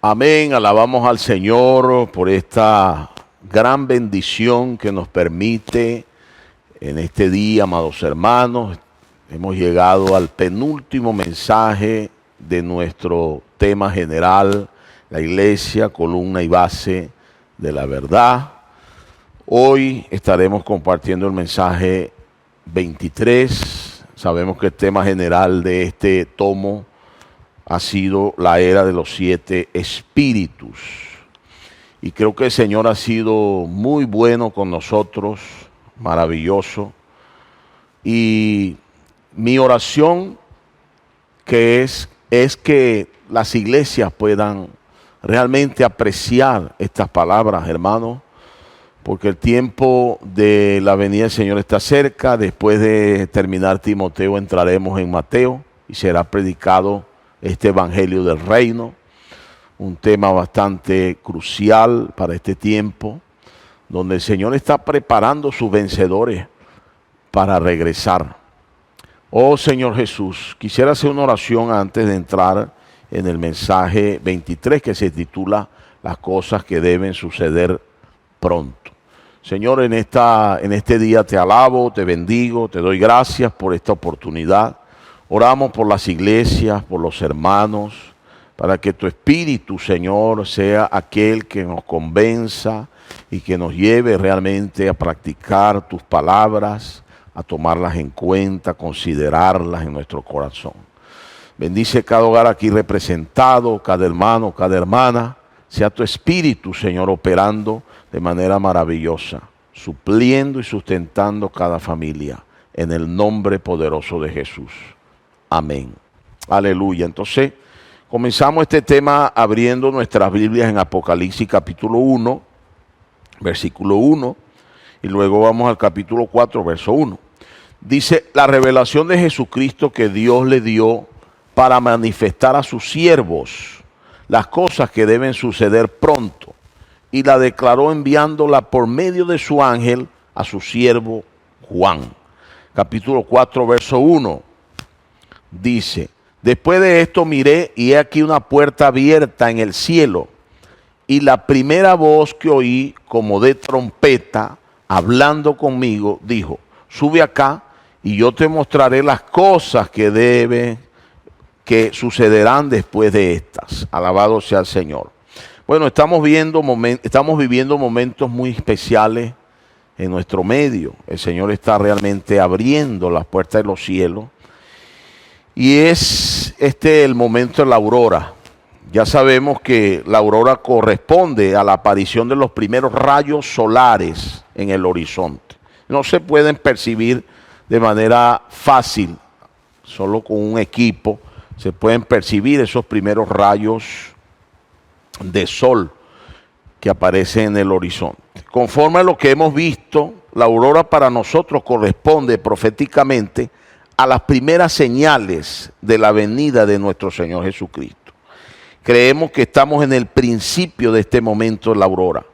Amén, alabamos al Señor por esta gran bendición que nos permite en este día, amados hermanos. Hemos llegado al penúltimo mensaje de nuestro tema general, la iglesia, columna y base de la verdad. Hoy estaremos compartiendo el mensaje 23. Sabemos que el tema general de este tomo ha sido la era de los 7 espíritus. Y creo que el Señor ha sido muy bueno con nosotros, maravilloso. Y mi oración es que las iglesias puedan realmente apreciar estas palabras, hermanos, porque el tiempo de la venida del Señor está cerca. Después de terminar Timoteo entraremos en Mateo y será predicado este evangelio del reino, un tema bastante crucial para este tiempo, donde el Señor está preparando sus vencedores para regresar. Oh Señor Jesús, quisiera hacer una oración antes de entrar en el mensaje 23 que se titula Las cosas que deben suceder pronto. Señor, en este día te alabo, te bendigo, te doy gracias por esta oportunidad. Oramos por las iglesias, por los hermanos, para que tu Espíritu, Señor, sea aquel que nos convenza y que nos lleve realmente a practicar tus palabras, a tomarlas en cuenta, a considerarlas en nuestro corazón. Bendice cada hogar aquí representado, cada hermano, cada hermana. Sea tu Espíritu, Señor, operando de manera maravillosa, supliendo y sustentando cada familia, en el nombre poderoso de Jesús. Amén. Aleluya. Entonces, comenzamos este tema abriendo nuestras Biblias en Apocalipsis capítulo 1, versículo 1, y luego vamos al capítulo 4, verso 1. Dice, la revelación de Jesucristo que Dios le dio para manifestar a sus siervos las cosas que deben suceder pronto, y la declaró enviándola por medio de su ángel a su siervo Juan. Capítulo 4, verso 1. Dice, después de esto miré y he aquí una puerta abierta en el cielo, y la primera voz que oí como de trompeta hablando conmigo dijo, sube acá y yo te mostraré las cosas que sucederán después de estas. Alabado sea el Señor. Bueno, estamos viviendo momentos muy especiales en nuestro medio. El Señor está realmente abriendo las puertas de los cielos. Y es el momento de la aurora. Ya sabemos que la aurora corresponde a la aparición de los primeros rayos solares en el horizonte. No se pueden percibir de manera fácil, solo con un equipo se pueden percibir esos primeros rayos de sol que aparecen en el horizonte. Conforme a lo que hemos visto, la aurora para nosotros corresponde proféticamente a las primeras señales de la venida de nuestro Señor Jesucristo. Creemos que estamos en el principio de este momento de la aurora.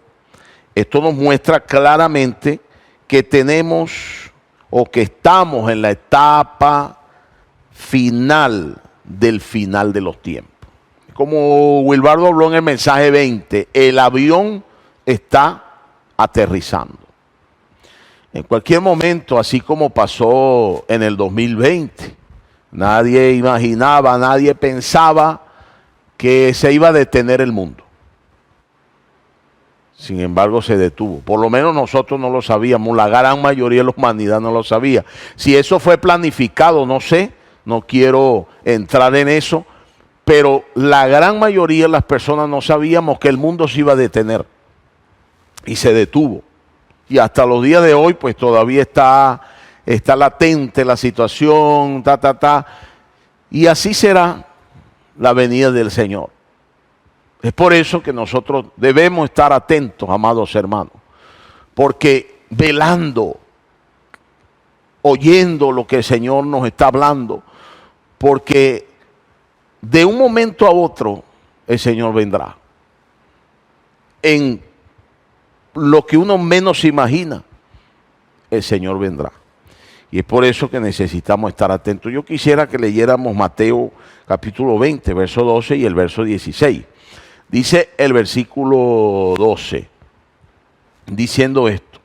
Esto nos muestra claramente que tenemos o que estamos en la etapa final de los tiempos. Como Wilbardo habló en el mensaje 20, el avión está aterrizando. En cualquier momento, así como pasó en el 2020, nadie imaginaba, nadie pensaba que se iba a detener el mundo. Sin embargo, se detuvo. Por lo menos nosotros no lo sabíamos, la gran mayoría de la humanidad no lo sabía. Si eso fue planificado, no sé, no quiero entrar en eso, pero la gran mayoría de las personas no sabíamos que el mundo se iba a detener. Y se detuvo. Y hasta los días de hoy, pues todavía está latente la situación, Y así será la venida del Señor. Es por eso que nosotros debemos estar atentos, amados hermanos, porque velando, oyendo lo que el Señor nos está hablando, porque de un momento a otro el Señor vendrá. En lo que uno menos se imagina, el Señor vendrá. Y es por eso que necesitamos estar atentos. Yo quisiera que leyéramos Mateo capítulo 20, verso 12 y el verso 16. Dice el versículo 12, diciendo esto,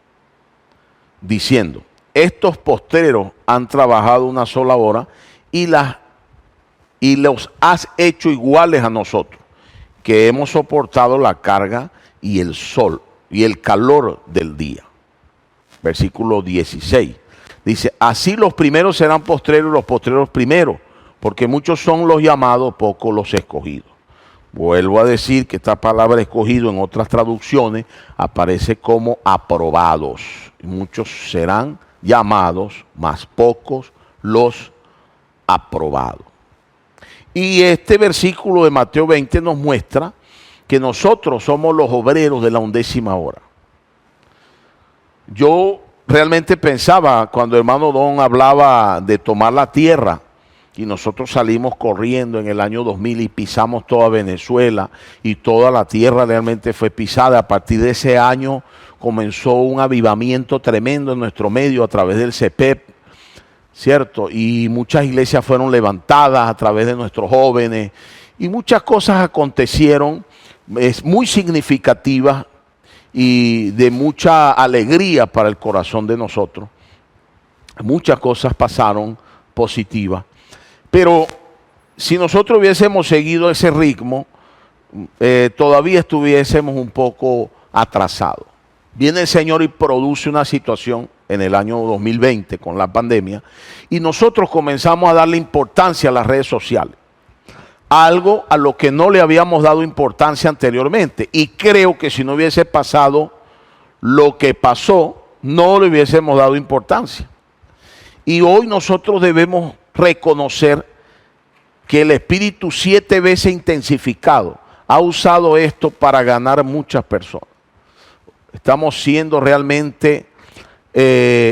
diciendo, estos postreros han trabajado una sola hora y los has hecho iguales a nosotros, que hemos soportado la carga y el sol y el calor del día. Versículo 16. Dice, así los primeros serán postreros y los postreros primeros, porque muchos son los llamados, pocos los escogidos. Vuelvo a decir que esta palabra escogido en otras traducciones aparece como aprobados. Muchos serán llamados, mas pocos los aprobados. Y este versículo de Mateo 20 nos muestra que nosotros somos los obreros de la 11ª hora. Yo realmente pensaba cuando el hermano Don hablaba de tomar la tierra y nosotros salimos corriendo en el año 2000 y pisamos toda Venezuela y toda la tierra realmente fue pisada. A partir de ese año comenzó un avivamiento tremendo en nuestro medio a través del CEPEP, ¿cierto? Y muchas iglesias fueron levantadas a través de nuestros jóvenes y muchas cosas acontecieron, es muy significativa y de mucha alegría para el corazón de nosotros. Muchas cosas pasaron positivas, pero si nosotros hubiésemos seguido ese ritmo, todavía estuviésemos un poco atrasados. Viene el Señor y produce una situación en el año 2020 con la pandemia y nosotros comenzamos a darle importancia a las redes sociales, algo a lo que no le habíamos dado importancia anteriormente, y creo que si no hubiese pasado lo que pasó, no le hubiésemos dado importancia. Y hoy nosotros debemos reconocer que el Espíritu 7 veces intensificado ha usado esto para ganar muchas personas. Estamos siendo realmente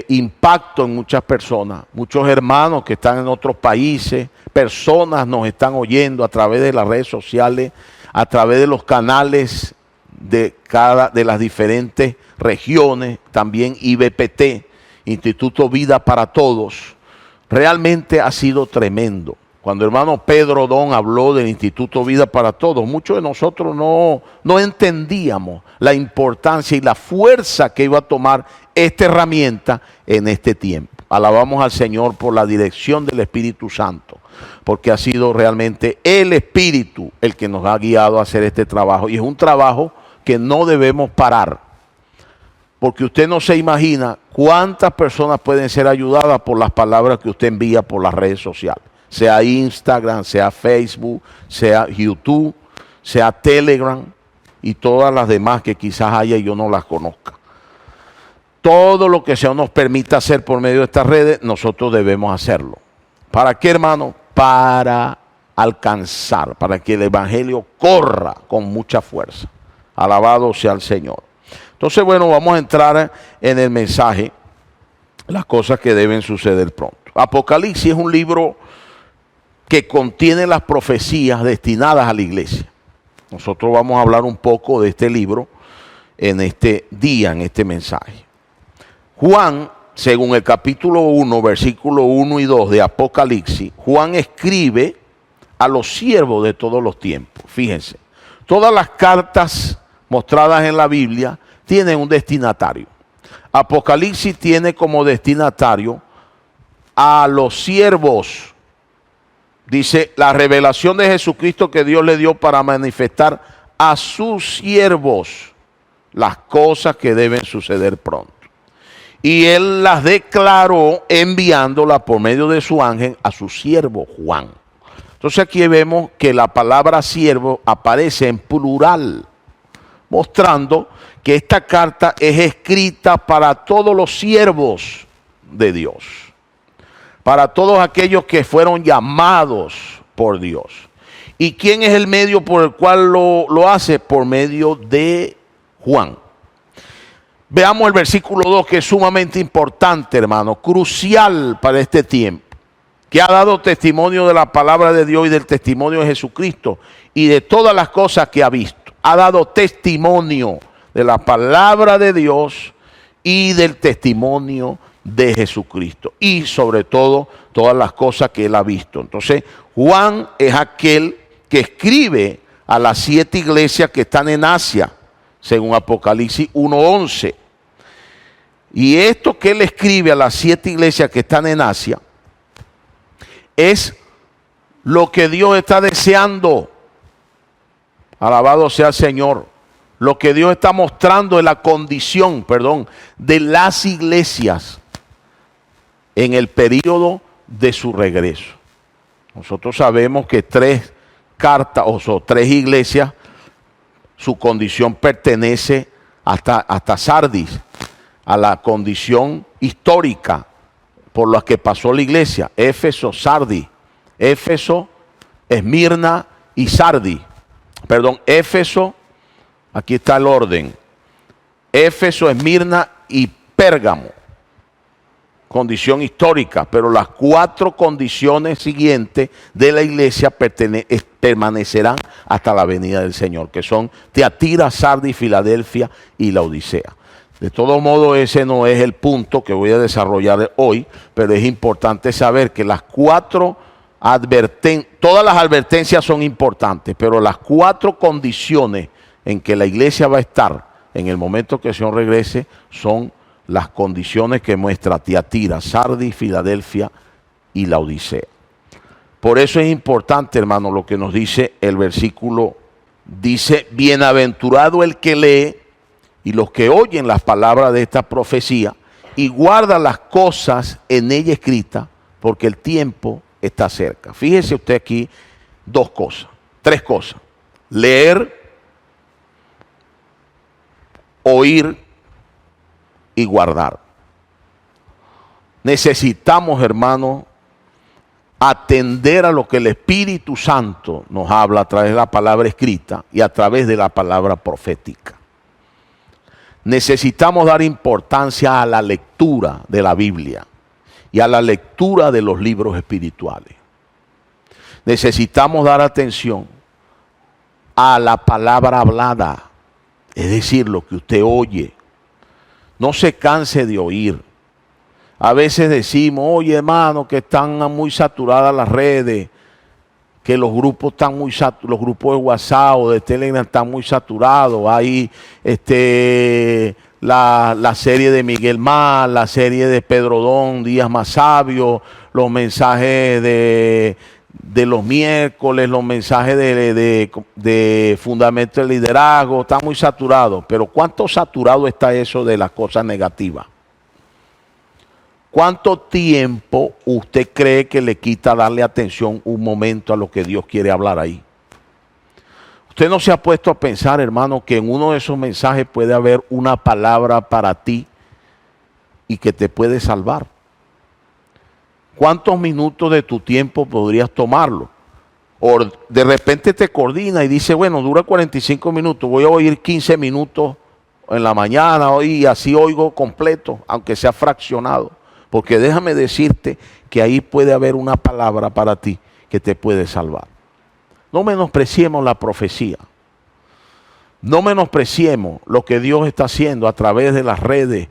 impacto en muchas personas, muchos hermanos que están en otros países, personas nos están oyendo a través de las redes sociales, a través de los canales de las diferentes regiones, también IBPT, Instituto Vida para Todos. Realmente ha sido tremendo. Cuando el hermano Pedro Don habló del Instituto Vida para Todos, muchos de nosotros no entendíamos la importancia y la fuerza que iba a tomar esta herramienta en este tiempo. Alabamos al Señor por la dirección del Espíritu Santo, porque ha sido realmente el Espíritu el que nos ha guiado a hacer este trabajo. Y es un trabajo que no debemos parar, porque usted no se imagina cuántas personas pueden ser ayudadas por las palabras que usted envía por las redes sociales. Sea Instagram, sea Facebook, sea YouTube, sea Telegram y todas las demás que quizás haya y yo no las conozca. Todo lo que se nos permita hacer por medio de estas redes, nosotros debemos hacerlo. ¿Para qué, hermano? Para alcanzar, para que el Evangelio corra con mucha fuerza. Alabado sea el Señor. Entonces, bueno, vamos a entrar en el mensaje, las cosas que deben suceder pronto. Apocalipsis es un libro que contiene las profecías destinadas a la iglesia. Nosotros vamos a hablar un poco de este libro en este día, en este mensaje. Juan, según el capítulo 1, versículo 1 y 2 de Apocalipsis, Juan escribe a los siervos de todos los tiempos. Fíjense, todas las cartas mostradas en la Biblia tienen un destinatario. Apocalipsis tiene como destinatario a los siervos. Dice, la revelación de Jesucristo que Dios le dio para manifestar a sus siervos las cosas que deben suceder pronto. Y Él las declaró enviándolas por medio de su ángel a su siervo Juan. Entonces aquí vemos que la palabra siervo aparece en plural, mostrando que esta carta es escrita para todos los siervos de Dios, para todos aquellos que fueron llamados por Dios. ¿Y quién es el medio por el cual lo hace? Por medio de Juan. Veamos el versículo 2, que es sumamente importante, hermano, crucial para este tiempo, que ha dado testimonio de la palabra de Dios y del testimonio de Jesucristo y de todas las cosas que ha visto. Ha dado testimonio de la palabra de Dios y del testimonio de Jesucristo y sobre todo todas las cosas que él ha visto. Entonces Juan es aquel que escribe a las 7 iglesias que están en Asia, según Apocalipsis 1:11. Y esto que él escribe a las 7 iglesias que están en Asia es lo que Dios está deseando. Alabado sea el Señor. Lo que Dios está mostrando es la condición, de las iglesias en el periodo de su regreso. Nosotros sabemos que 3 cartas o 3 iglesias, su condición pertenece hasta Sardis, a la condición histórica por la que pasó la iglesia. Éfeso, Sardis, Éfeso, Esmirna y Sardis. Éfeso, aquí está el orden. Éfeso, Esmirna y Pérgamo. Condición histórica, pero las 4 condiciones siguientes de la iglesia permanecerán hasta la venida del Señor, que son Tiatira, Sardis, Filadelfia y Laodicea. De todo modo, ese no es el punto que voy a desarrollar hoy, pero es importante saber que las 4 todas las advertencias son importantes, pero las 4 condiciones en que la iglesia va a estar en el momento que el Señor regrese son las condiciones que muestra Tiatira, Sardis, Filadelfia y Laodicea. Por eso es importante, hermano, lo que nos dice el versículo. Dice: bienaventurado el que lee y los que oyen las palabras de esta profecía y guardan las cosas en ella escritas, porque el tiempo está cerca. Fíjese usted aquí 3 cosas. Leer, oír y guardar. Necesitamos, hermano, atender a lo que el Espíritu Santo nos habla a través de la palabra escrita y a través de la palabra profética. Necesitamos dar importancia a la lectura de la Biblia y a la lectura de los libros espirituales. Necesitamos dar atención a la palabra hablada, es decir, lo que usted oye. No se canse de oír. A veces decimos: oye, hermano, que están muy saturadas las redes, que los grupos están los grupos de WhatsApp o de Telegram están muy saturados. Hay la serie de Miguel Mar, la serie de Pedro Don, Días Más Sabios, los mensajes de los miércoles, los mensajes de fundamento del liderazgo, están muy saturados. Pero ¿cuánto saturado está eso de las cosas negativas? ¿Cuánto tiempo usted cree que le quita darle atención un momento a lo que Dios quiere hablar ahí? Usted no se ha puesto a pensar, hermano, que en uno de esos mensajes puede haber una palabra para ti y que te puede salvar. ¿Cuántos minutos de tu tiempo podrías tomarlo? O de repente te coordina y dice: bueno, dura 45 minutos, voy a oír 15 minutos en la mañana y así oigo completo, aunque sea fraccionado. Porque déjame decirte que ahí puede haber una palabra para ti que te puede salvar. No menospreciemos la profecía. No menospreciemos lo que Dios está haciendo a través de las redes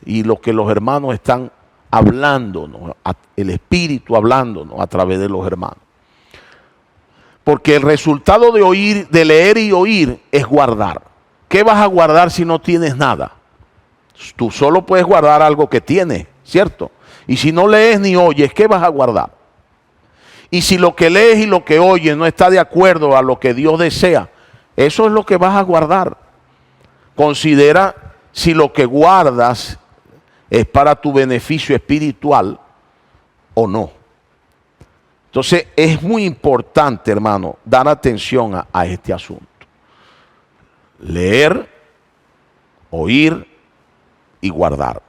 y lo que los hermanos están hablándonos, el Espíritu hablándonos a través de los hermanos. Porque el resultado de oír, de leer y oír, es guardar. ¿Qué vas a guardar si no tienes nada? Tú solo puedes guardar algo que tienes, ¿cierto? Y si no lees ni oyes, ¿qué vas a guardar? Y si lo que lees y lo que oyes no está de acuerdo a lo que Dios desea, eso es lo que vas a guardar. Considera si lo que guardas es para tu beneficio espiritual o no. Entonces es muy importante, hermano, dar atención a este asunto. Leer, oír y guardar.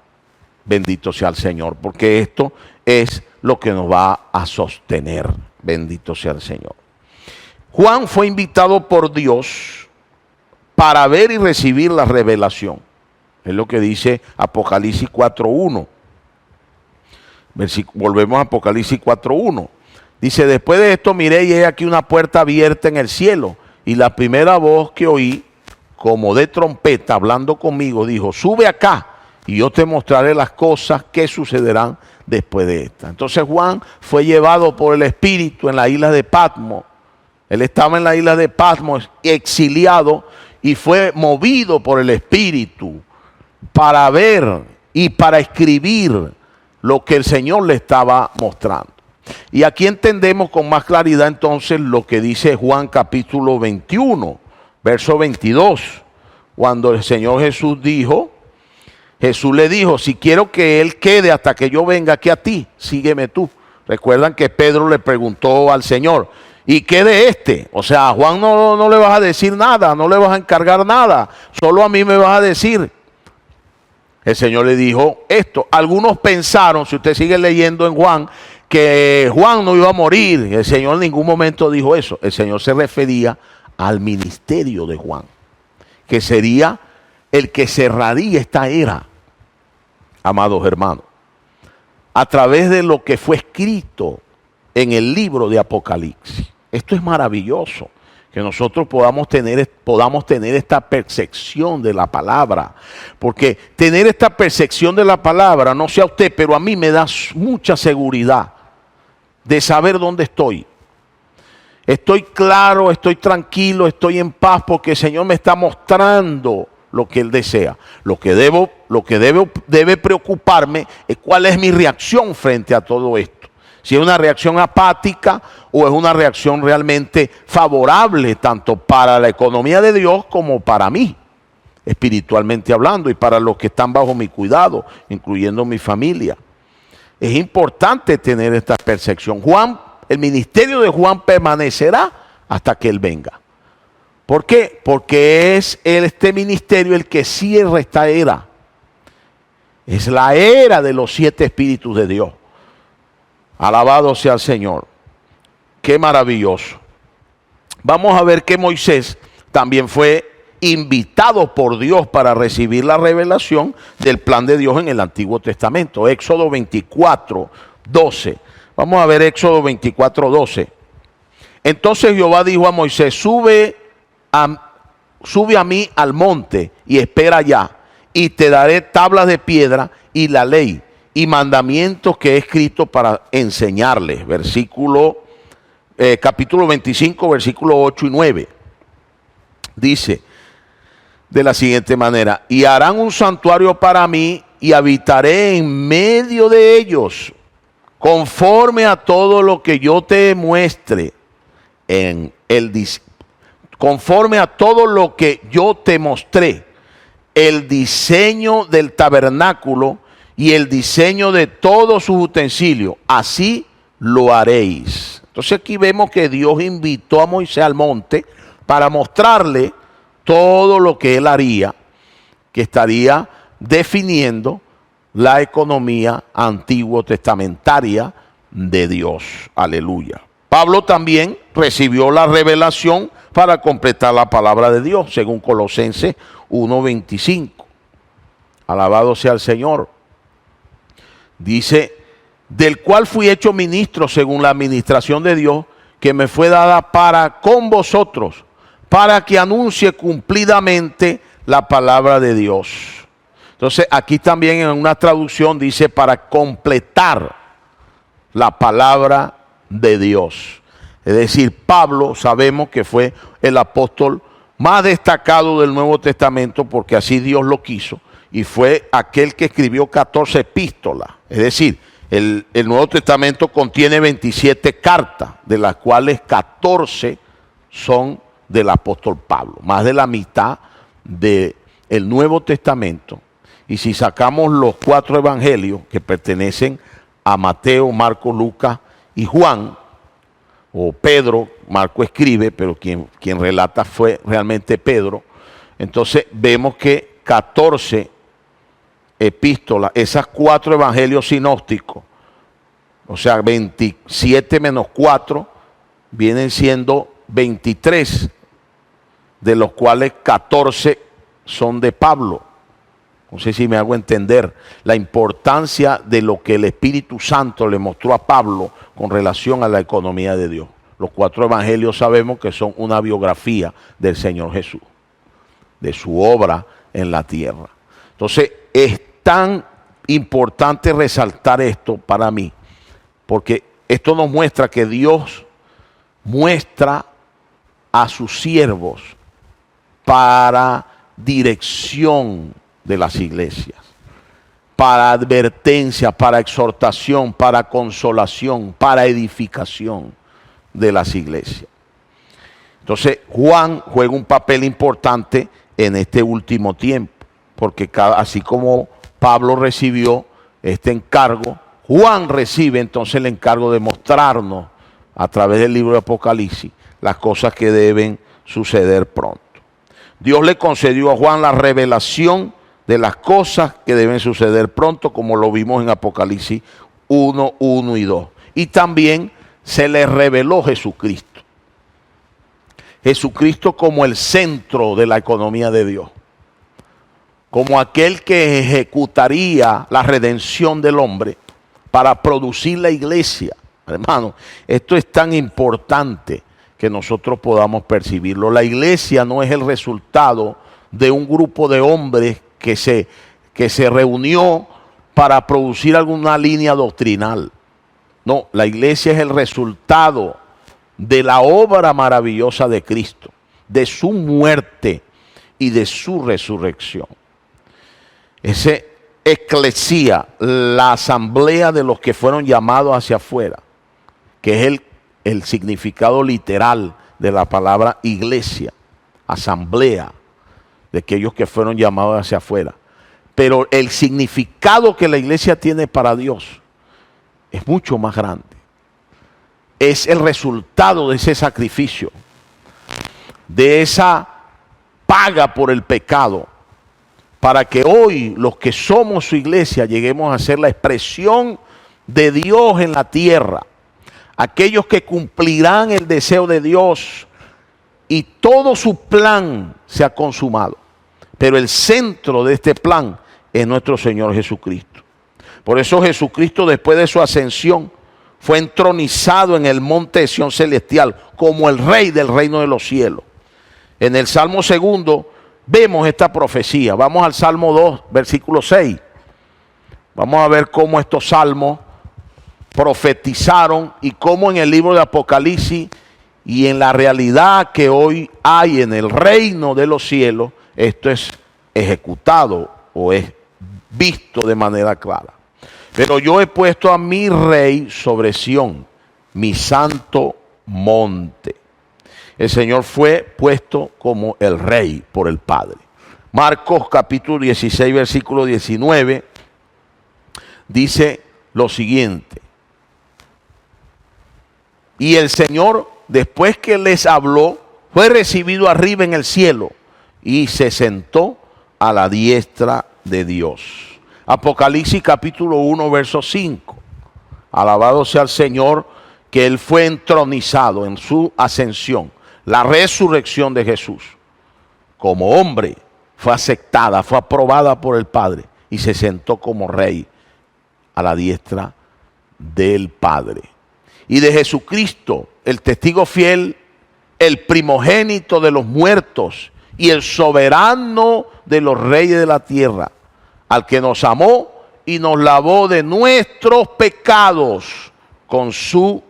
Bendito sea el Señor, porque esto es lo que nos va a sostener. Bendito sea el Señor. Juan fue invitado por Dios para ver y recibir la revelación. Es lo que dice Apocalipsis 4:1. Volvemos a Apocalipsis 4:1. Dice: después de esto miré y he aquí una puerta abierta en el cielo, y la primera voz que oí, como de trompeta, hablando conmigo, dijo: sube acá y yo te mostraré las cosas que sucederán después de esta. Entonces Juan fue llevado por el Espíritu en la isla de Patmos, Él estaba en la isla de Patmos, exiliado, y fue movido por el Espíritu para ver y para escribir lo que el Señor le estaba mostrando. Y aquí entendemos con más claridad entonces lo que dice Juan capítulo 21, verso 22, cuando el Señor Jesús le dijo, si quiero que Él quede hasta que yo venga aquí a ti, sígueme tú. Recuerdan que Pedro le preguntó al Señor, ¿y qué de este? O sea, a Juan no le vas a decir nada, no le vas a encargar nada, solo a mí me vas a decir. El Señor le dijo esto. Algunos pensaron, si usted sigue leyendo en Juan, que Juan no iba a morir. El Señor en ningún momento dijo eso. El Señor se refería al ministerio de Juan, que sería el que cerraría esta era, amados hermanos, a través de lo que fue escrito en el libro de Apocalipsis. Esto es maravilloso, que nosotros podamos tener esta percepción de la palabra, porque tener esta percepción de la palabra, no sé a usted, pero a mí me da mucha seguridad de saber dónde estoy. Estoy claro, estoy tranquilo, estoy en paz, porque el Señor me está mostrando lo que Él desea. Lo que debe preocuparme es cuál es mi reacción frente a todo esto. Si es una reacción apática o es una reacción realmente favorable tanto para la economía de Dios como para mí, espiritualmente hablando, y para los que están bajo mi cuidado, incluyendo mi familia. Es importante tener esta percepción. El ministerio de Juan permanecerá hasta que Él venga. ¿Por qué? Porque es este ministerio el que cierra esta era. Es la era de los 7 espíritus de Dios. Alabado sea el Señor. Qué maravilloso. Vamos a ver que Moisés también fue invitado por Dios para recibir la revelación del plan de Dios en el Antiguo Testamento. Éxodo 24, 12. Vamos a ver Éxodo 24, 12. Entonces Jehová dijo a Moisés, sube a mí al monte y espera allá, y te daré tablas de piedra y la ley y mandamientos que he escrito para enseñarles. Capítulo 25, versículos 8 y 9. Dice de la siguiente manera, y harán un santuario para mí y habitaré en medio de ellos, conforme a todo lo que yo te muestre conforme a todo lo que yo te mostré, el diseño del tabernáculo y el diseño de todos sus utensilios, así lo haréis. Entonces aquí vemos que Dios invitó a Moisés al monte para mostrarle todo lo que él haría, que estaría definiendo la economía antiguo testamentaria de Dios. Aleluya. Pablo también recibió la revelación para completar la palabra de Dios, según Colosenses 1:25. Alabado sea el Señor. Dice, del cual fui hecho ministro según la administración de Dios, que me fue dada para con vosotros, para que anuncie cumplidamente la palabra de Dios. Entonces aquí también en una traducción dice para completar la palabra de Dios. Es decir, Pablo sabemos que fue el apóstol más destacado del Nuevo Testamento porque así Dios lo quiso, y fue aquel que escribió 14 epístolas. Es decir, el Nuevo Testamento contiene 27 cartas, de las cuales 14 son del apóstol Pablo, más de la mitad del Nuevo Testamento. Y si sacamos los 4 evangelios que pertenecen a Mateo, Marcos, Lucas y Juan, o Pedro, Marco escribe, pero quien relata fue realmente Pedro, entonces vemos que 14 epístolas, esas 4 evangelios sinópticos, o sea, 27 menos 4, vienen siendo 23, de los cuales 14 son de Pablo. No sé si me hago entender la importancia de lo que el Espíritu Santo le mostró a Pablo con relación a la economía de Dios. Los 4 evangelios sabemos que son una biografía del Señor Jesús, de su obra en la tierra. Entonces, es tan importante resaltar esto para mí, porque esto nos muestra que Dios muestra a sus siervos para dirección de las iglesias, para advertencia, para exhortación, para consolación, para edificación de las iglesias. Entonces Juan juega un papel importante en este último tiempo, porque así como Pablo recibió este encargo, Juan recibe entonces el encargo de mostrarnos a través del libro de Apocalipsis las cosas que deben suceder pronto. Dios le concedió a Juan la revelación de las cosas que deben suceder pronto, como lo vimos en Apocalipsis 1, 1 y 2. Y también se le reveló Jesucristo. Jesucristo como el centro de la economía de Dios, como aquel que ejecutaría la redención del hombre para producir la iglesia. Hermano, esto es tan importante que nosotros podamos percibirlo. La iglesia no es el resultado de un grupo de hombres que se reunió para producir alguna línea doctrinal. No, la iglesia es el resultado de la obra maravillosa de Cristo, de su muerte y de su resurrección. Ese eclesía, la asamblea de los que fueron llamados hacia afuera, que es el significado literal de la palabra iglesia, asamblea de aquellos que fueron llamados hacia afuera. Pero el significado que la iglesia tiene para Dios es mucho más grande. Es el resultado de ese sacrificio, de esa paga por el pecado, para que hoy los que somos su iglesia lleguemos a ser la expresión de Dios en la tierra. Aquellos que cumplirán el deseo de Dios y todo su plan se ha consumado. Pero el centro de este plan es nuestro Señor Jesucristo. Por eso Jesucristo, después de su ascensión, fue entronizado en el monte de Sión celestial como el Rey del reino de los cielos. En el Salmo 2 vemos esta profecía. Vamos al Salmo 2, versículo 6. Vamos a ver cómo estos salmos profetizaron y cómo en el libro de Apocalipsis y en la realidad que hoy hay en el reino de los cielos, esto es ejecutado o es visto de manera clara. Pero yo he puesto a mi rey sobre Sión, mi santo monte. El Señor fue puesto como el rey por el Padre. Marcos capítulo 16, versículo 19, dice lo siguiente. Y el Señor, después que les habló, fue recibido arriba en el cielo y se sentó a la diestra de Dios. Apocalipsis capítulo 1, verso 5. Alabado sea el Señor, que Él fue entronizado en su ascensión. La resurrección de Jesús, como hombre, fue aceptada, fue aprobada por el Padre y se sentó como rey a la diestra del Padre. Y de Jesucristo, el testigo fiel, el primogénito de los muertos y el soberano de los reyes de la tierra, al que nos amó y nos lavó de nuestros pecados con su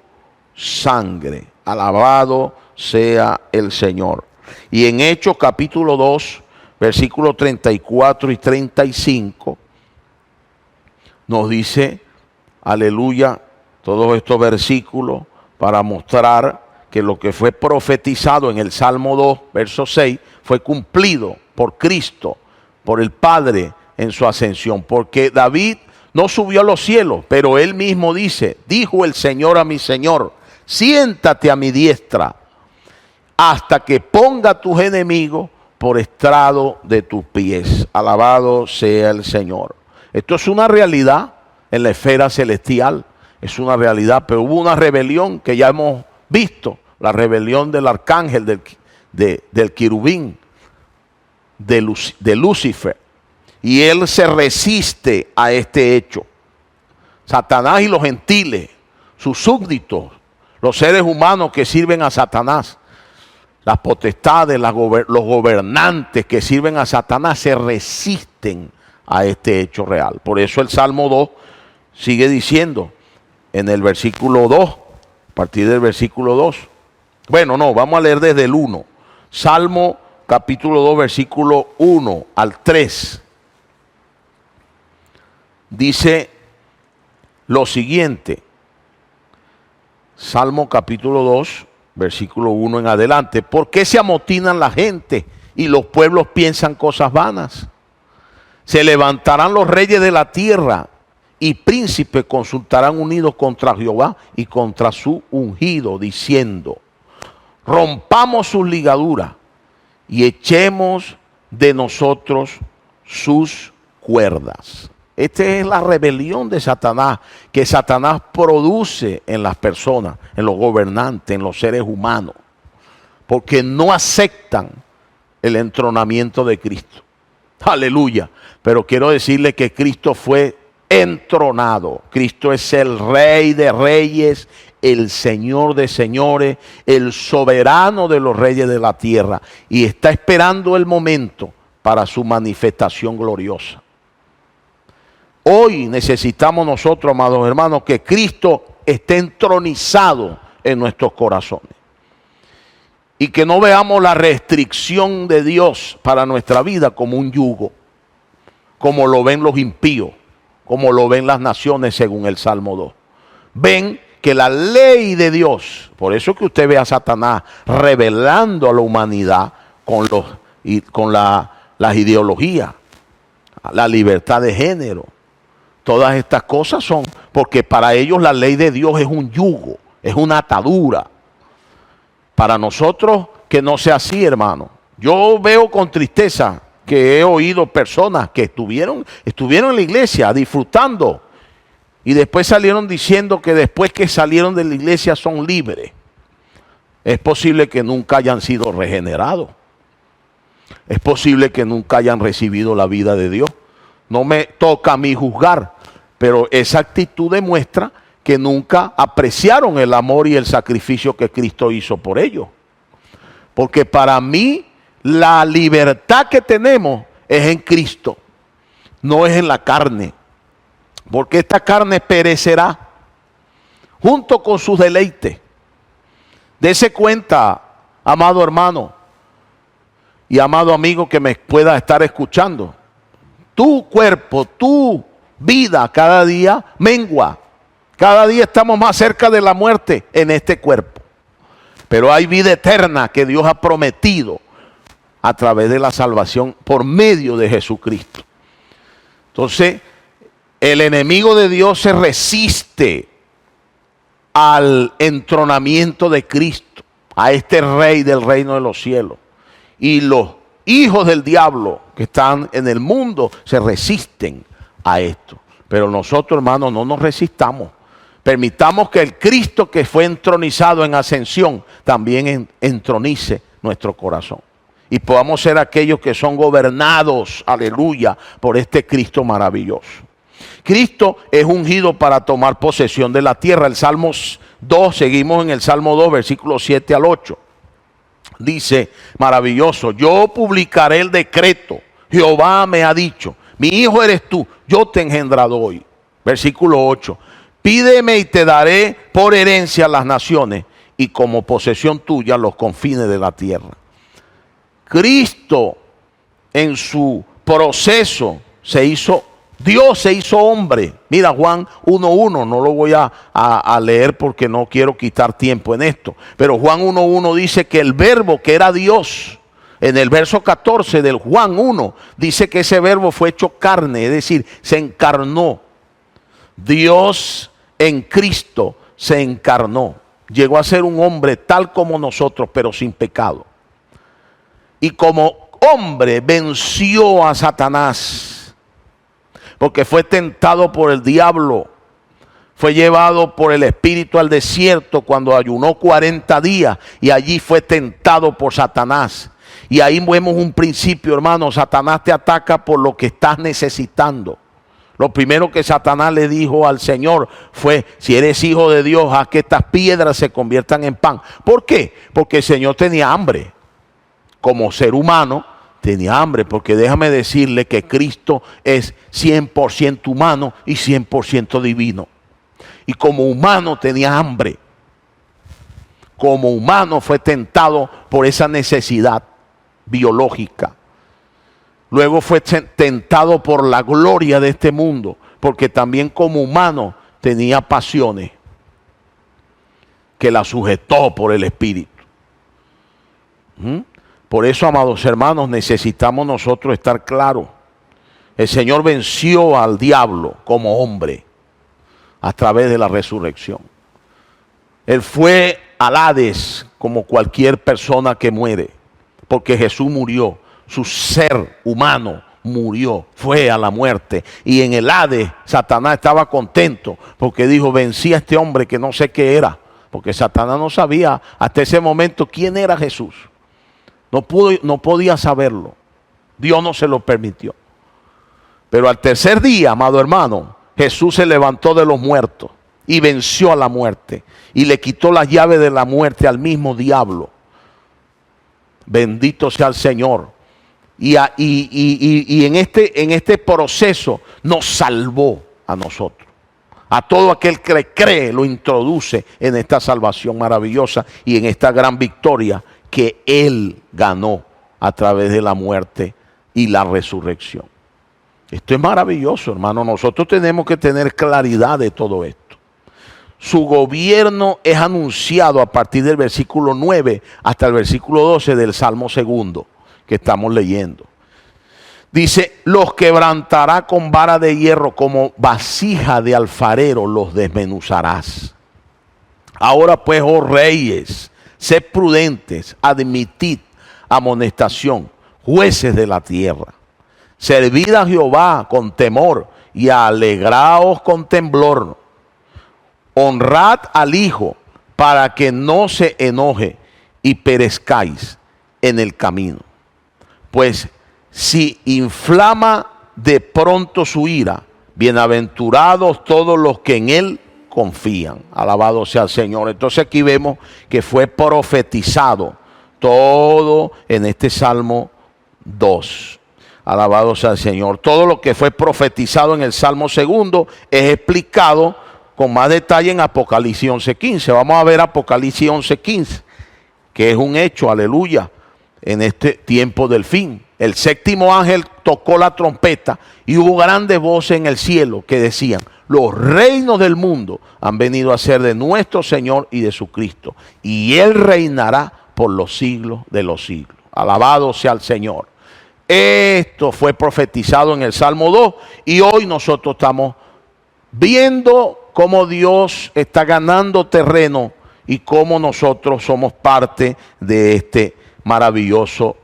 sangre. Alabado sea el Señor. Y en Hechos capítulo 2, versículos 34 y 35, nos dice, aleluya, todos estos versículos para mostrar que lo que fue profetizado en el Salmo 2, verso 6, fue cumplido por Cristo, por el Padre en su ascensión. Porque David no subió a los cielos, pero él mismo dice, dijo el Señor a mi Señor, siéntate a mi diestra hasta que ponga a tus enemigos por estrado de tus pies. Alabado sea el Señor. Esto es una realidad en la esfera celestial. Es una realidad, pero hubo una rebelión que ya hemos visto. La rebelión del arcángel, del querubín, de Lucifer. Y él se resiste a este hecho. Satanás y los gentiles, sus súbditos, los seres humanos que sirven a Satanás, las potestades, los gobernantes que sirven a Satanás se resisten a este hecho real. Por eso el Salmo 2 sigue diciendo en el versículo 2, a partir del versículo 2, Bueno, no, vamos a leer desde el 1. Salmo capítulo 2, versículo 1 al 3. Dice lo siguiente. Salmo capítulo 2, versículo 1 en adelante. ¿Por qué se amotinan la gente y los pueblos piensan cosas vanas? Se levantarán los reyes de la tierra y príncipes consultarán unidos contra Jehová y contra su ungido, diciendo: rompamos sus ligaduras y echemos de nosotros sus cuerdas. Esta es la rebelión de Satanás, que Satanás produce en las personas, en los gobernantes, en los seres humanos, porque no aceptan el entronamiento de Cristo. Aleluya. Pero quiero decirle que Cristo fue entronado. Cristo es el Rey de reyes, el Señor de señores, el soberano de los reyes de la tierra, y está esperando el momento para su manifestación gloriosa. Hoy necesitamos nosotros, amados hermanos, que Cristo esté entronizado en nuestros corazones y que no veamos la restricción de Dios para nuestra vida como un yugo, como lo ven los impíos, como lo ven las naciones según el Salmo 2. Ven que la ley de Dios, por eso que usted ve a Satanás rebelando a la humanidad con las ideologías, la libertad de género. Todas estas cosas son porque para ellos la ley de Dios es un yugo, es una atadura. Para nosotros que no sea así, hermano. Yo veo con tristeza que he oído personas que estuvieron en la iglesia disfrutando y después salieron diciendo que después que salieron de la iglesia son libres. Es posible que nunca hayan sido regenerados. Es posible que nunca hayan recibido la vida de Dios. No me toca a mí juzgar, pero esa actitud demuestra que nunca apreciaron el amor y el sacrificio que Cristo hizo por ellos. Porque para mí la libertad que tenemos es en Cristo, no es en la carne. Porque esta carne perecerá junto con sus deleites. Dese cuenta, amado hermano y amado amigo que me pueda estar escuchando. Tu cuerpo, tu vida cada día mengua. Cada día estamos más cerca de la muerte en este cuerpo. Pero hay vida eterna que Dios ha prometido a través de la salvación por medio de Jesucristo. Entonces, el enemigo de Dios se resiste al entronamiento de Cristo, a este Rey del reino de los cielos. Y los hijos del diablo que están en el mundo se resisten a esto. Pero nosotros, hermanos, no nos resistamos. Permitamos que el Cristo que fue entronizado en ascensión también entronice nuestro corazón. Y podamos ser aquellos que son gobernados, aleluya, por este Cristo maravilloso. Cristo es ungido para tomar posesión de la tierra. El Salmo 2, seguimos en el Salmo 2, versículos 7 al 8. Dice, maravilloso, yo publicaré el decreto. Jehová me ha dicho, mi hijo eres tú, yo te he engendrado hoy. Versículo 8. Pídeme y te daré por herencia las naciones y como posesión tuya los confines de la tierra. Cristo en su proceso Dios se hizo hombre. Mira Juan 1.1, no lo voy a leer porque no quiero quitar tiempo en esto. Pero Juan 1.1 dice que el verbo que era Dios, en el verso 14 del Juan 1, dice que ese verbo fue hecho carne, es decir, se encarnó. Dios en Cristo se encarnó. Llegó a ser un hombre tal como nosotros, pero sin pecado. Y como hombre venció a Satanás, porque fue tentado por el diablo. Fue llevado por el Espíritu al desierto cuando ayunó 40 días y allí fue tentado por Satanás. Y ahí vemos un principio, hermano. Satanás te ataca por lo que estás necesitando. Lo primero que Satanás le dijo al Señor fue, si eres hijo de Dios, haz que estas piedras se conviertan en pan. ¿Por qué? Porque el Señor tenía hambre. Como ser humano tenía hambre, porque déjame decirle que Cristo es 100% humano y 100% divino. Y como humano tenía hambre. como humano fue tentado por esa necesidad biológica. Luego fue tentado por la gloria de este mundo, porque también como humano tenía pasiones que la sujetó por el Espíritu. Por eso, amados hermanos, necesitamos nosotros estar claros. El Señor venció al diablo como hombre a través de la resurrección. Él fue al Hades como cualquier persona que muere, porque Jesús murió. Su ser humano murió, fue a la muerte. Y en el Hades Satanás estaba contento porque dijo: vencí a este hombre que no sé qué era. Porque Satanás no sabía hasta ese momento quién era Jesús. No podía saberlo. Dios no se lo permitió. Pero al tercer día, amado hermano, Jesús se levantó de los muertos y venció a la muerte. Y le quitó las llaves de la muerte al mismo diablo. Bendito sea el Señor. Y en este proceso nos salvó a nosotros. A todo aquel que cree lo introduce en esta salvación maravillosa y en esta gran victoria que Él ganó a través de la muerte y la resurrección. Esto es maravilloso, hermano. Nosotros tenemos que tener claridad de todo esto. Su gobierno es anunciado a partir del versículo 9 hasta el versículo 12 del Salmo 2 que estamos leyendo. Dice: los quebrantará con vara de hierro, como vasija de alfarero los desmenuzarás. Ahora pues, oh reyes, sed prudentes, admitid amonestación, jueces de la tierra. Servid a Jehová con temor y alegraos con temblor. Honrad al Hijo para que no se enoje y perezcáis en el camino. Pues si inflama de pronto su ira, bienaventurados todos los que en Él confían. Alabado sea el Señor. Entonces aquí vemos que fue profetizado todo en este Salmo 2. Alabado sea el Señor. Todo lo que fue profetizado en el Salmo 2 es explicado con más detalle en Apocalipsis 11:15. Vamos a ver Apocalipsis 11:15, que es un hecho, aleluya, en este tiempo del fin. El séptimo ángel tocó la trompeta y hubo grandes voces en el cielo que decían: los reinos del mundo han venido a ser de nuestro Señor y de su Cristo, y Él reinará por los siglos de los siglos. Alabado sea el Señor. Esto fue profetizado en el Salmo 2 y hoy nosotros estamos viendo cómo Dios está ganando terreno y cómo nosotros somos parte de este maravilloso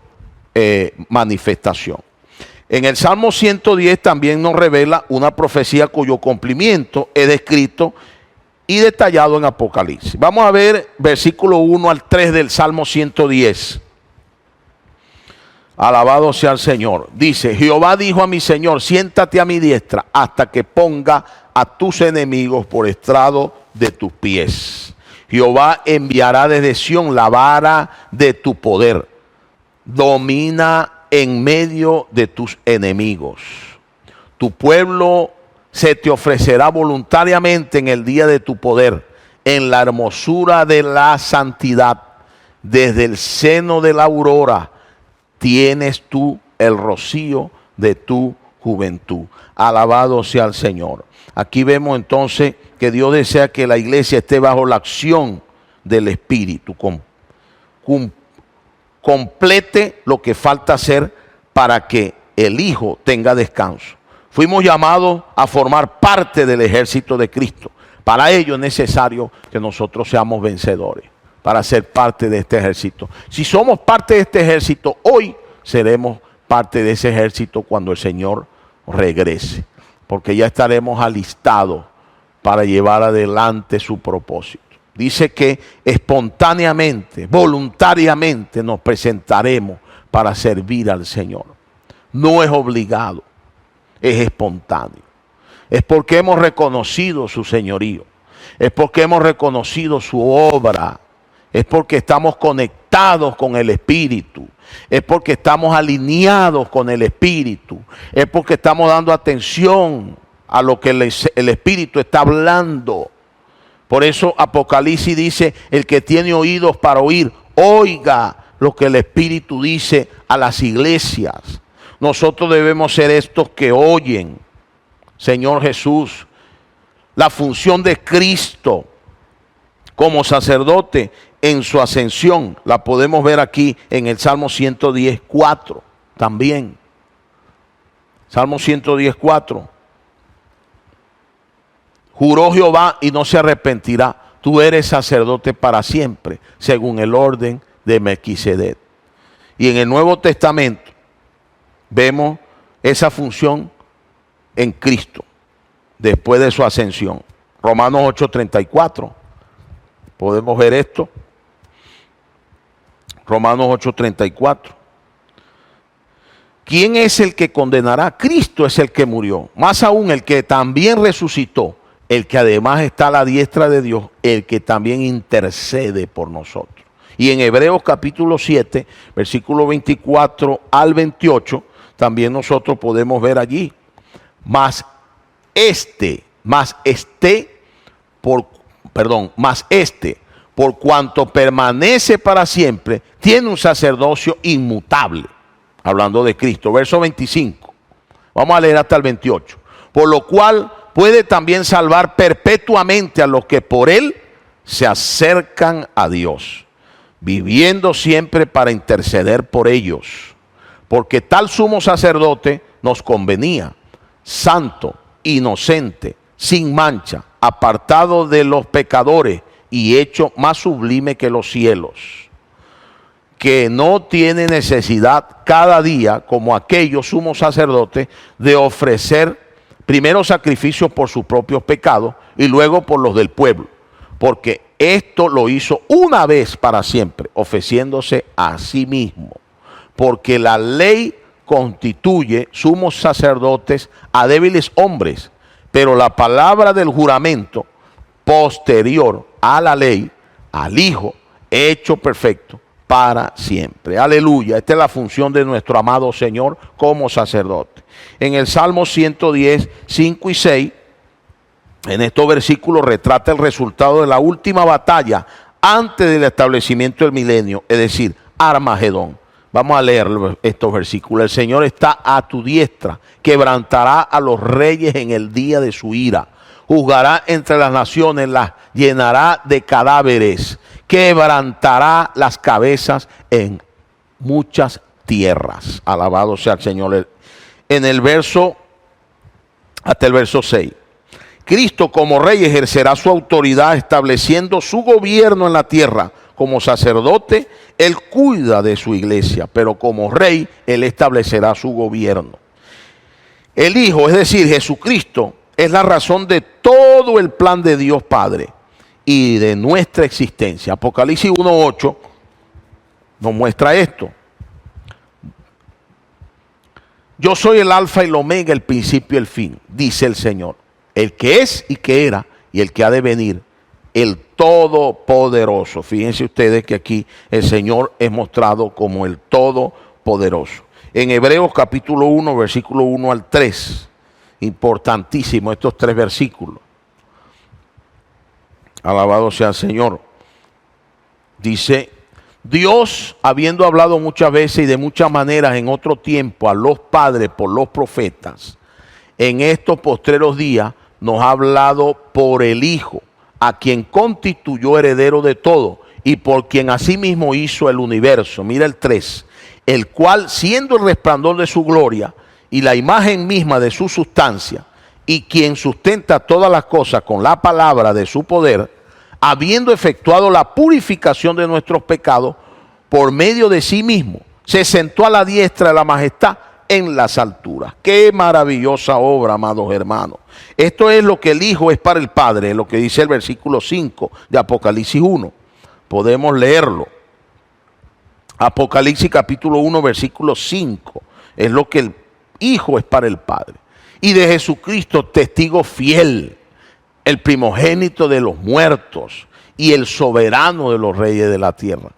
manifestación. En el Salmo 110 también nos revela una profecía cuyo cumplimiento es descrito y detallado en Apocalipsis. Vamos a ver versículo 1 al 3 del Salmo 110. Alabado sea el Señor. Dice: Jehová dijo a mi Señor: siéntate a mi diestra hasta que ponga a tus enemigos por estrado de tus pies. Jehová enviará desde Sión la vara de tu poder. Domina en medio de tus enemigos. Tu pueblo se te ofrecerá voluntariamente en el día de tu poder, en la hermosura de la santidad. Desde el seno de la aurora tienes tú el rocío de tu juventud. Alabado sea el Señor. Aquí vemos entonces que Dios desea que la iglesia esté bajo la acción del Espíritu, complete lo que falta hacer para que el Hijo tenga descanso. Fuimos llamados a formar parte del ejército de Cristo. Para ello es necesario que nosotros seamos vencedores, para ser parte de este ejército. Si somos parte de este ejército, hoy seremos parte de ese ejército cuando el Señor regrese, porque ya estaremos alistados para llevar adelante su propósito. Dice que espontáneamente, voluntariamente nos presentaremos para servir al Señor. No es obligado, es espontáneo. Es porque hemos reconocido su señorío. Es porque hemos reconocido su obra. Es porque estamos conectados con el Espíritu. Es porque estamos alineados con el Espíritu. Es porque estamos dando atención a lo que el Espíritu está hablando. Por eso Apocalipsis dice, el que tiene oídos para oír, oiga lo que el Espíritu dice a las iglesias. Nosotros debemos ser estos que oyen. Señor Jesús, la función de Cristo como sacerdote en su ascensión, la podemos ver aquí en el Salmo 110:4 también. Salmo 110:4. Juró Jehová y no se arrepentirá. Tú eres sacerdote para siempre, según el orden de Melquisedec. Y en el Nuevo Testamento vemos esa función en Cristo, después de su ascensión. Romanos 8:34. Podemos ver esto. Romanos 8:34. ¿Quién es el que condenará? Cristo es el que murió. Más aún, el que también resucitó, el que además está a la diestra de Dios, el que también intercede por nosotros. Y en Hebreos capítulo 7, versículo 24 al 28, también nosotros podemos ver allí. Mas este, por cuanto permanece para siempre, tiene un sacerdocio inmutable. Hablando de Cristo, verso 25. Vamos a leer hasta el 28. Por lo cual puede también salvar perpetuamente a los que por él se acercan a Dios, viviendo siempre para interceder por ellos. Porque tal sumo sacerdote nos convenía, santo, inocente, sin mancha, apartado de los pecadores y hecho más sublime que los cielos, que no tiene necesidad cada día, como aquellos sumos sacerdotes, de ofrecer primero sacrificios por sus propios pecados y luego por los del pueblo, porque esto lo hizo una vez para siempre, ofreciéndose a sí mismo. Porque la ley constituye sumos sacerdotes a débiles hombres, pero la palabra del juramento posterior a la ley, al Hijo, hecho perfecto para siempre. Aleluya. Esta es la función de nuestro amado Señor como sacerdote. En el Salmo 110, 5 y 6, en estos versículos retrata el resultado de la última batalla antes del establecimiento del milenio, es decir, Armagedón. Vamos a leer estos versículos. El Señor está a tu diestra, quebrantará a los reyes en el día de su ira. Juzgará entre las naciones, las llenará de cadáveres, quebrantará las cabezas en muchas tierras. Alabado sea el Señor. En el verso, hasta el verso 6. Cristo como rey ejercerá su autoridad estableciendo su gobierno en la tierra. Como sacerdote, Él cuida de su iglesia, pero como rey, Él establecerá su gobierno. El Hijo, es decir, Jesucristo, es la razón de todo el plan de Dios Padre y de nuestra existencia. Apocalipsis 1:8 nos muestra esto. Yo soy el alfa y el omega, el principio y el fin, dice el Señor, el que es y que era y el que ha de venir, el Todopoderoso. Fíjense ustedes que aquí el Señor es mostrado como el Todopoderoso. En Hebreos capítulo 1, versículo 1 al 3, importantísimo estos tres versículos. Alabado sea el Señor. Dice, Dios, habiendo hablado muchas veces y de muchas maneras en otro tiempo a los padres por los profetas, en estos postreros días nos ha hablado por el Hijo, a quien constituyó heredero de todo y por quien asimismo hizo el universo. Mira el 3, el cual siendo el resplandor de su gloria y la imagen misma de su sustancia, y quien sustenta todas las cosas con la palabra de su poder, habiendo efectuado la purificación de nuestros pecados por medio de sí mismo, se sentó a la diestra de la majestad en las alturas. Qué maravillosa obra, amados hermanos. Esto es lo que el Hijo es para el Padre, lo que dice el versículo 5 de Apocalipsis 1. Podemos leerlo. Apocalipsis capítulo 1, versículo 5. Es lo que el Hijo es para el Padre. Y de Jesucristo, testigo fiel, el primogénito de los muertos y el soberano de los reyes de la tierra.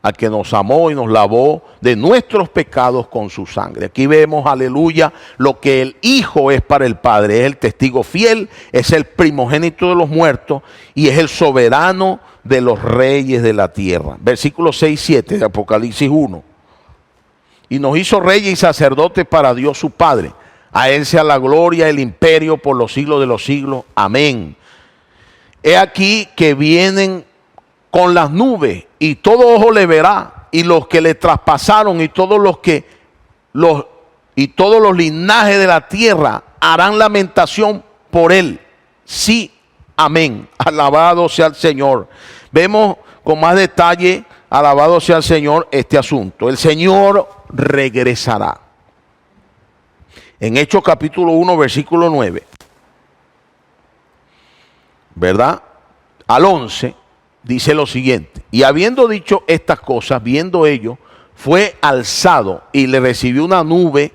al que nos amó y nos lavó de nuestros pecados con su sangre. Aquí vemos, aleluya, lo que el Hijo es para el Padre. Es el testigo fiel, es el primogénito de los muertos y es el soberano de los reyes de la tierra. Versículos 6 y 7 de Apocalipsis 1. Y nos hizo reyes y sacerdotes para Dios su Padre. A Él sea la gloria, el imperio por los siglos de los siglos. Amén. He aquí que vienen con las nubes y todo ojo le verá, y los que le traspasaron y todos los linajes de la tierra harán lamentación por él. Sí, amén. Alabado sea el Señor. Vemos con más detalle, alabado sea el Señor, este asunto. El Señor regresará. En Hechos capítulo 1, versículo 9, ¿verdad? Al 11, dice lo siguiente: y habiendo dicho estas cosas, viendo ellos, fue alzado y le recibió una nube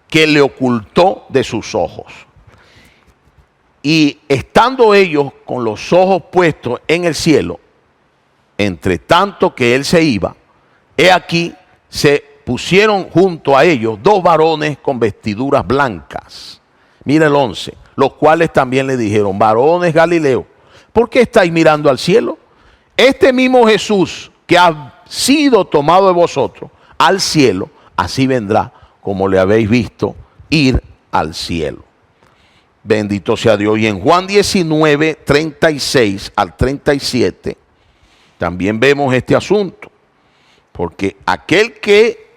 que le ocultó de sus ojos. Y estando ellos con los ojos puestos en el cielo, entre tanto que él se iba, he aquí se pusieron junto a ellos dos varones con vestiduras blancas. Mira el 11, los cuales también le dijeron: varones Galileo, ¿por qué estáis mirando al cielo? Este mismo Jesús que ha sido tomado de vosotros al cielo, así vendrá como le habéis visto ir al cielo. Bendito sea Dios. Y en Juan 19, 36 al 37, también vemos este asunto. Porque aquel que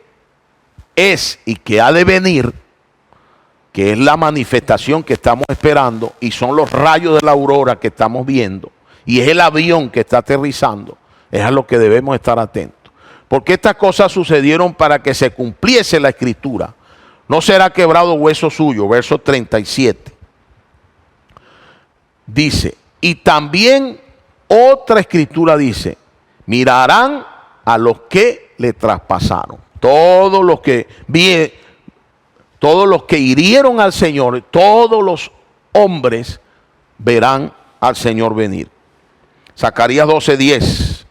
es y que ha de venir, que es la manifestación que estamos esperando, y son los rayos de la aurora que estamos viendo, y es el avión que está aterrizando, es a lo que debemos estar atentos. Porque estas cosas sucedieron para que se cumpliese la escritura. No será quebrado hueso suyo, verso 37. Dice, y también otra escritura dice: mirarán a los que le traspasaron. Todos los que hirieron al Señor, todos los hombres verán al Señor venir. Zacarías 12:10.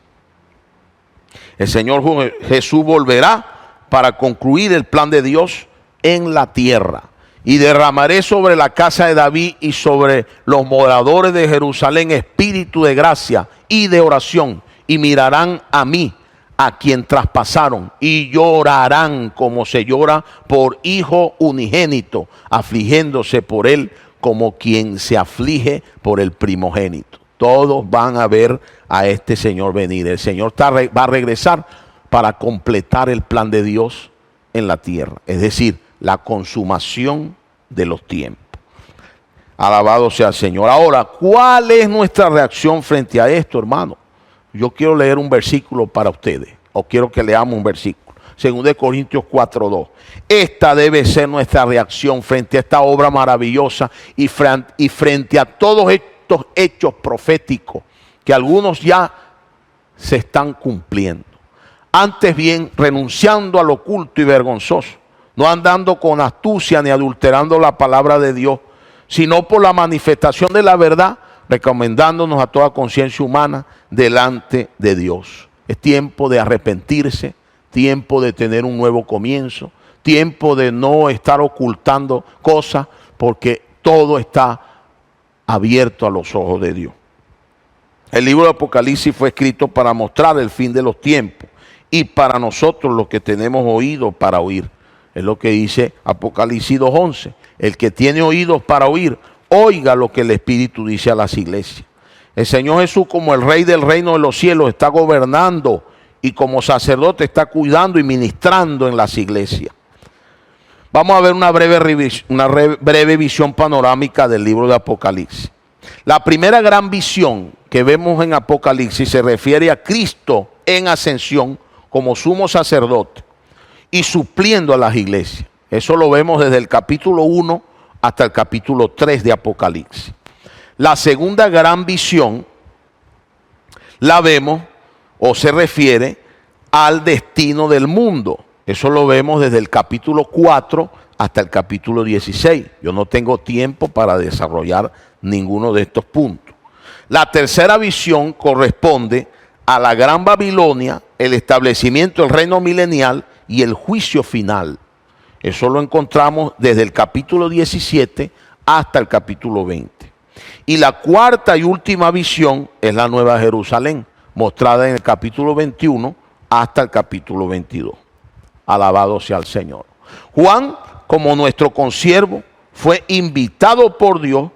El Señor Jesús volverá para concluir el plan de Dios en la tierra. Y derramaré sobre la casa de David y sobre los moradores de Jerusalén espíritu de gracia y de oración. Y mirarán a mí, a quien traspasaron, y llorarán como se llora por hijo unigénito, afligiéndose por él como quien se aflige por el primogénito. Todos van a ver a este Señor venir. El Señor va a regresar para completar el plan de Dios en la tierra, es decir, la consumación de los tiempos. Alabado sea el Señor. Ahora, ¿cuál es nuestra reacción frente a esto, hermano? Yo quiero leer un versículo para ustedes, o quiero que leamos un versículo. 2 Corintios 4:2. Esta debe ser nuestra reacción frente a esta obra maravillosa y frente a todos estos hechos proféticos que algunos ya se están cumpliendo. Antes bien, renunciando al oculto y vergonzoso, no andando con astucia ni adulterando la palabra de Dios, sino por la manifestación de la verdad, recomendándonos a toda conciencia humana delante de Dios. Es tiempo de arrepentirse, tiempo de tener un nuevo comienzo, tiempo de no estar ocultando cosas, porque todo está abierto a los ojos de Dios. El libro de Apocalipsis fue escrito para mostrar el fin de los tiempos y para nosotros los que tenemos oídos para oír. Es lo que dice Apocalipsis 2:11. El que tiene oídos para oír, oiga lo que el Espíritu dice a las iglesias. El Señor Jesús, como el Rey del reino de los cielos, está gobernando y como sacerdote está cuidando y ministrando en las iglesias. Vamos a ver una breve visión panorámica del libro de Apocalipsis. La primera gran visión que vemos en Apocalipsis se refiere a Cristo en ascensión como sumo sacerdote y supliendo a las iglesias. Eso lo vemos desde el capítulo 1 hasta el capítulo 3 de Apocalipsis. La segunda gran visión la vemos o se refiere al destino del mundo. Eso lo vemos desde el capítulo 4 hasta el capítulo 16. Yo no tengo tiempo para desarrollar ninguno de estos puntos. La tercera visión corresponde a la Gran Babilonia, el establecimiento del reino milenial y el juicio final. Eso lo encontramos desde el capítulo 17 hasta el capítulo 20. Y la cuarta y última visión es la Nueva Jerusalén, mostrada en el capítulo 21 hasta el capítulo 22. Alabado sea el Señor. Juan, como nuestro consiervo, fue invitado por Dios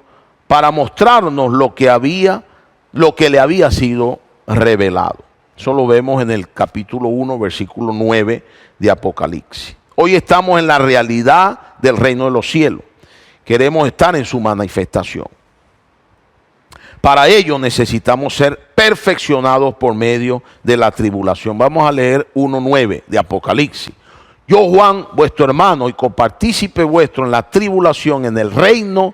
para mostrarnos lo que le había sido revelado. Eso lo vemos en el capítulo 1, versículo 9 de Apocalipsis. Hoy estamos en la realidad del reino de los cielos. Queremos estar en su manifestación. Para ello necesitamos ser perfeccionados por medio de la tribulación. Vamos a leer 1:9 de Apocalipsis. Yo, Juan, vuestro hermano y copartícipe vuestro en la tribulación, en el reino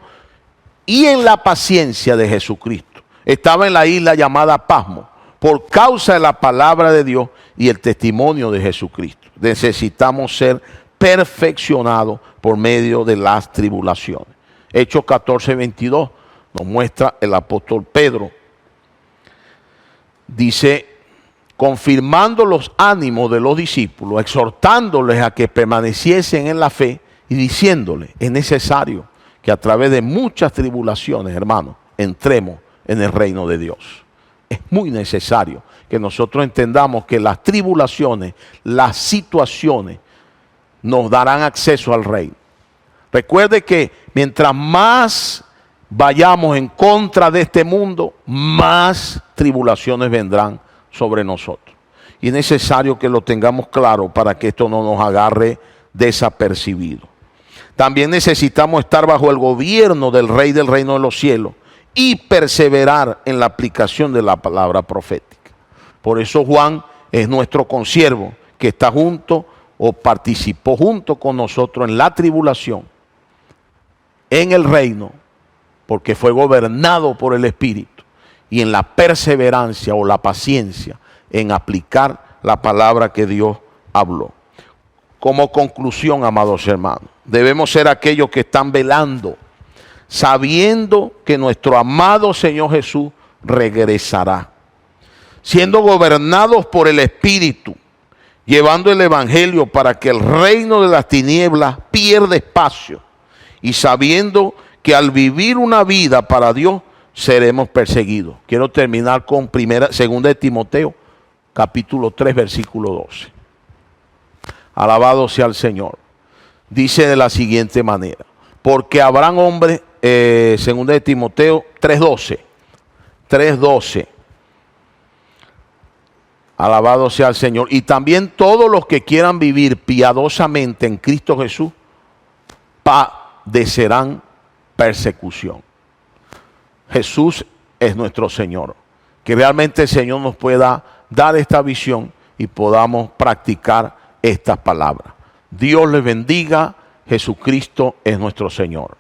y en la paciencia de Jesucristo. Estaba en la isla llamada Pasmo por causa de la palabra de Dios y el testimonio de Jesucristo. Necesitamos ser perfeccionados por medio de las tribulaciones. Hechos 14:22 nos muestra el apóstol Pedro. Dice, confirmando los ánimos de los discípulos, exhortándoles a que permaneciesen en la fe y diciéndoles, es necesario que a través de muchas tribulaciones, hermanos, entremos en el reino de Dios. Es muy necesario que nosotros entendamos que las tribulaciones, las situaciones, nos darán acceso al reino. Recuerde que mientras más vayamos en contra de este mundo, más tribulaciones vendrán sobre nosotros. Y es necesario que lo tengamos claro para que esto no nos agarre desapercibido. También necesitamos estar bajo el gobierno del Rey del reino de los cielos y perseverar en la aplicación de la palabra profética. Por eso Juan es nuestro consiervo que está junto o participó junto con nosotros en la tribulación, en el reino, porque fue gobernado por el Espíritu, y en la perseverancia o la paciencia en aplicar la palabra que Dios habló. Como conclusión, amados hermanos, debemos ser aquellos que están velando, sabiendo que nuestro amado Señor Jesús regresará, siendo gobernados por el Espíritu, llevando el Evangelio para que el reino de las tinieblas pierda espacio, y sabiendo que al vivir una vida para Dios seremos perseguidos. Quiero terminar con segunda de Timoteo, capítulo 3, versículo 12. Alabado sea el Señor. Dice de la siguiente manera, porque habrán hombres, segunda de Timoteo 3:12. Alabado sea el Señor. Y también todos los que quieran vivir piadosamente en Cristo Jesús padecerán persecución. Jesús es nuestro Señor. Que realmente el Señor nos pueda dar esta visión y podamos practicar estas palabras. Dios les bendiga. Jesucristo es nuestro Señor.